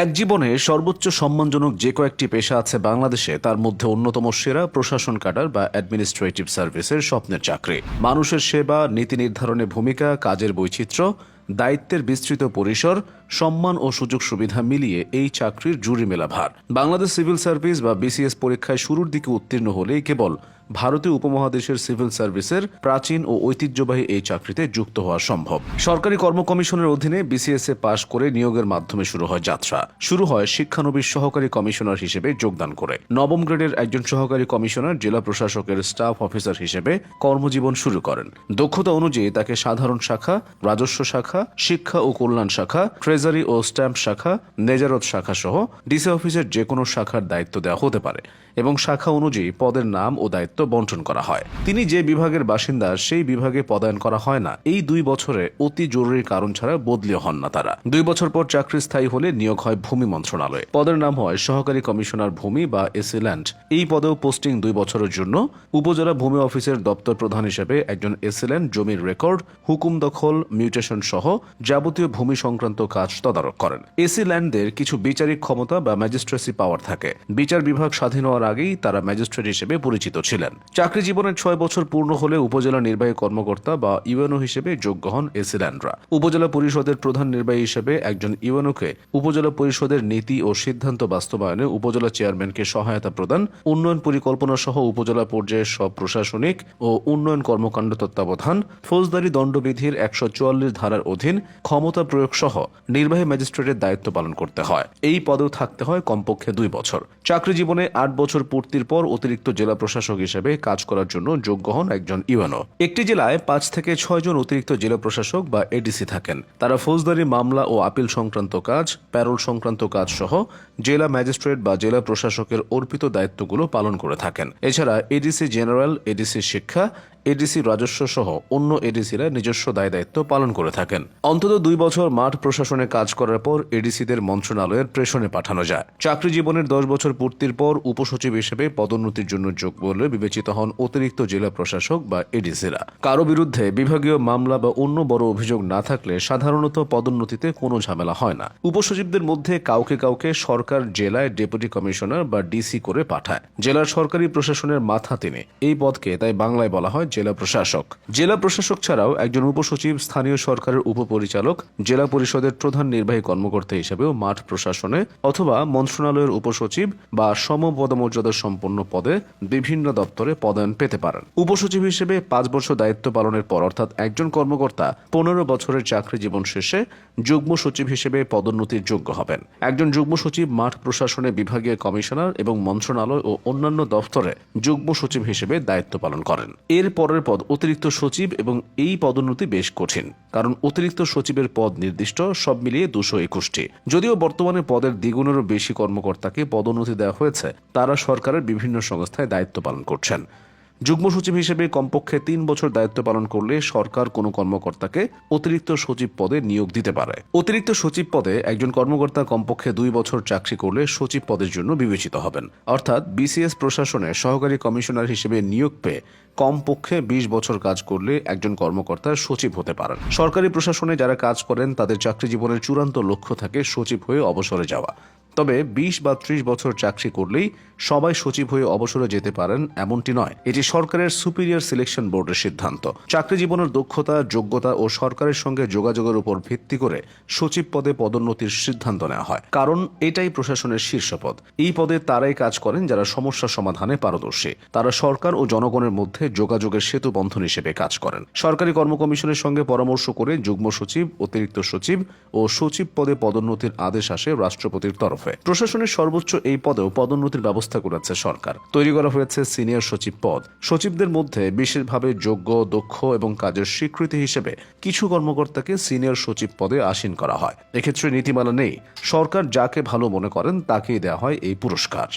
এক জীবনে সর্বোচ্চ সম্মানজনক যে কয়েকটি পেশা আছে বাংলাদেশে, তার মধ্যে অন্যতম সেরা প্রশাসন ক্যাডার বা অ্যাডমিনিস্ট্রেটিভ সার্ভিসের স্বপ্নের চাকরি। মানুষের সেবা, নীতি নির্ধারণে ভূমিকা, কাজের বৈচিত্র্য, দায়িত্বের বিস্তৃত পরিসর, সম্মান ও সুযোগ সুবিধা মিলিয়ে এই চাকরির জুরি মেলা ভার। বাংলাদেশ সিভিল সার্ভিস বা বিসিএস পরীক্ষায় শুরুর দিকে উত্তীর্ণ হলেই কেবল ভারতীয় উপমহাদেশের সিভিল সার্ভিসের প্রাচীন ও ঐতিহ্যবাহী এই চাকরিতে যুক্ত হওয়া সম্ভব। সরকারি কর্ম কমিশনের অধীনে বিসিএস এ পাশ করে নিয়োগের মাধ্যমে শুরু হয় যাত্রা। শুরু হয় শিক্ষানবিশ সহকারী কমিশনার হিসেবে যোগদান করে। নবম গ্রেডের একজন সহকারী কমিশনার জেলা প্রশাসকের স্টাফ অফিসার হিসেবে কর্মজীবন শুরু করেন। দক্ষতা অনুযায়ী তাকে সাধারণ শাখা, রাজস্ব শাখা, শিক্ষা ও কল্যাণ শাখা, ট্রেজারি ও স্ট্যাম্প শাখা, নেজারত শাখা সহ ডিসি অফিসের যে কোনো শাখার দায়িত্ব দেওয়া হতে পারে এবং শাখা অনুযায়ী পদের নাম ও দায়িত্ব বন্টন করা হয়। তিনি যে বিভাগের বাসিন্দা সেই বিভাগে পদায়ন করা হয় না। এই 2 বছরে অতি জরুরি কারণ ছাড়া বদলিও হন না তারা। 2 বছর পর চাকরি স্থায়ী হলে নিয়োগ হয় ভূমি মন্ত্রণালয়ে। পদের নাম হয় সহকারী কমিশনার ভূমি বা এসি ল্যান্ড। এই পদেও পোস্টিং 2 বছরের জন্য। উপজেলা ভূমি অফিসের দপ্তর প্রধান হিসেবে একজন এসি ল্যান্ড জমির রেকর্ড, হুকুম দখল, মিউটেশন সহ যাবতীয় ভূমি সংক্রান্ত কাজ তদারক করেন। এসি ল্যান্ডদের কিছু বিচারিক ক্ষমতা বা ম্যাজিস্ট্রেসি পাওয়ার থাকে। বিচার বিভাগ স্বাধীন হওয়ার আগেই তারা ম্যাজিস্ট্রেট হিসেবে পরিচিত ছিলেন। চাকরি জীবনের 6 বছর পূর্ণ হলে উপজেলা নির্বাহী কর্মকর্তা বা ইউএনও হিসেবে যোগ্য হন এসি ল্যান্ডরা। উপজেলা পরিষদের প্রধান নির্বাহী হিসেবে একজন ইউএনওকে উপজেলা পরিষদের নীতি ও সিদ্ধান্ত বাস্তবায়নে উপজেলা চেয়ারম্যানকে সহায়তা প্রদান, উন্নয়ন পরিকল্পনা সহ উপজেলা পর্যায়ে সব প্রশাসনিক ও উন্নয়ন কর্মকাণ্ড তত্ত্বাবধান, ফৌজদারি দণ্ডবিধির 144 ধারার অধীন ক্ষমতা প্রয়োগ সহ নির্বাহী ম্যাজিস্ট্রেটের দায়িত্ব পালন করতে হয়। এই পদেও থাকতে হয় কমপক্ষে 2 বছর। চাকরি জীবনে 8 বছর পূর্তির পর অতিরিক্ত জেলা প্রশাসক হিসেবে কাজ করার জন্য যোগ্য হন একজন ইউএনও। একটি জেলায় 5 থেকে 6 জন অতিরিক্ত জেলা প্রশাসক বা এডিসি থাকেন। তারা ফৌজদারি মামলা ও আপিল সংক্রান্ত কাজ, প্যারোল সংক্রান্ত কাজ সহ জেলা ম্যাজিস্ট্রেট বা জেলা প্রশাসকের অর্পিত দায়িত্বগুলো পালন করে থাকেন। এছাড়া এডিসি জেনারেল, এডিসি শিক্ষা, এডিসি রাজস্ব সহ অন্য এডিসিরা নিজস্ব দায় দায়িত্ব পালন করে থাকেন। অন্তত 2 বছর মাঠ প্রশাসনে কাজ করার পর এডিসিদের মন্ত্রণালয়ের প্রেষণে পাঠানো যায়। চাকরি জীবনের 10 বছর পূর্তির পর উপসচিব হিসেবে পদোন্নতির জন্য যোগ্য বলে বিবেচিত হন অতিরিক্ত জেলা প্রশাসক বা এডিসিরা। কারো বিরুদ্ধে বিভাগীয় মামলা বা অন্য বড় অভিযোগ না থাকলে সাধারণত পদোন্নতিতে কোনো ঝামেলা হয় না। উপসচিবদের মধ্যে কাউকে কাউকে সরকার জেলায় ডেপুটি কমিশনার বা ডিসি করে পাঠায়। জেলার সরকারি প্রশাসনের মাথা তিনি। এই পদকে তাই বাংলায় বলা হয় জেলা প্রশাসক। জেলা প্রশাসক ছাড়াও একজন উপসচিব স্থানীয় সরকারের উপপরিচালক, জেলা পরিষদের প্রধান নির্বাহী কর্মকর্তা হিসেবেও মাঠ প্রশাসনে অথবা মন্ত্রণালয়ের উপসচিব বা সমপদমর্যাদা সম্পন্ন পদে বিভিন্ন দপ্তরে পদায়ন পেতে পারেন। উপসচিব হিসেবে 5 বছর দায়িত্ব পালনের পর অর্থাৎ একজন কর্মকর্তা 15 বছরের চাকরি জীবন শেষে যুগ্ম সচিব হিসেবে পদোন্নতির যোগ্য হবেন। একজন যুগ্ম সচিব মাঠ প্রশাসনে বিভাগীয় কমিশনার এবং মন্ত্রণালয় ও অন্যান্য দপ্তরে যুগ্ম সচিব হিসেবে দায়িত্ব পালন করেন। এর পরের পদ অতিরিক্ত সচিব এবং এই পদোন্নতি বেশ কঠিন, কারণ অতিরিক্ত সচিবের পদ নির্দিষ্ট, সব মিলিয়ে 221টি। যদিও বর্তমানে পদের দ্বিগুণেরও বেশি কর্মকর্তাকে পদোন্নতি দেওয়া হয়েছে, তারা সরকারের বিভিন্ন সংস্থায় দায়িত্ব পালন করছেন। যুগ্ম সচিব হিসেবে কমপক্ষে 3 বছর দায়িত্ব পালন করলে সরকার কোনো কর্মকর্তাকে অতিরিক্ত সচিব পদে নিয়োগ দিতে পারে। অতিরিক্ত সচিব পদে একজন কর্মকর্তা কমপক্ষে 2 বছর চাকরি করলে সচিব পদের জন্য বিবেচিত হবেন। অর্থাৎ বিসিএস প্রশাসনে সহকারী কমিশনার হিসেবে নিয়োগ পেয়ে কমপক্ষে 20 বছর কাজ করলে একজন কর্মকর্তা সচিব হতে পারেন। সরকারি প্রশাসনে যারা কাজ করেন তাদের চাকরি জীবনের চূড়ান্ত লক্ষ্য থাকে সচিব হয়ে অবসরে যাওয়া। তবে 20 বা 30 বছর চাকরি করলেই সবাই সচিব হয়ে অবসরে যেতে পারেন এমনটি নয়। এটি সরকারের সুপিরিয়র সিলেকশন বোর্ডের সিদ্ধান্ত। চাকরি জীবনের দক্ষতা, যোগ্যতা ও সরকারের সঙ্গে যোগাযোগের উপর ভিত্তি করে সচিব পদে পদোন্নতির সিদ্ধান্ত নেওয়া হয়, কারণ এটাই প্রশাসনের শীর্ষ পদ। এই পদে তারাই কাজ করেন যারা সমস্যা সমাধানে পারদর্শী। তারা সরকার ও জনগণের মধ্যে যোগাযোগের সেতু বন্ধন হিসেবে কাজ করেন। সরকারি কর্ম কমিশনের সঙ্গে পরামর্শ করে যুগ্ম সচিব, অতিরিক্ত সচিব ও সচিব পদে পদোন্নতির আদেশ আসে রাষ্ট্রপতির তরফে। প্রশাসনের সর্বোচ্চ এই পদেও পদোন্নতির ব্যবস্থা করেছে সরকার। তৈরি করা হয়েছে সিনিয়র সচিব পদ। সচিবদের মধ্যে বিশেষভাবে যোগ্য, দক্ষ এবং কাজের স্বীকৃতি হিসেবে কিছু কর্মকর্তাকে সিনিয়র সচিব পদে আসীন করা হয়। এক্ষেত্রে নীতিমালা নেই। সরকার যাকে ভালো মনে করেন তাকেই দেওয়া হয় এই পুরস্কার।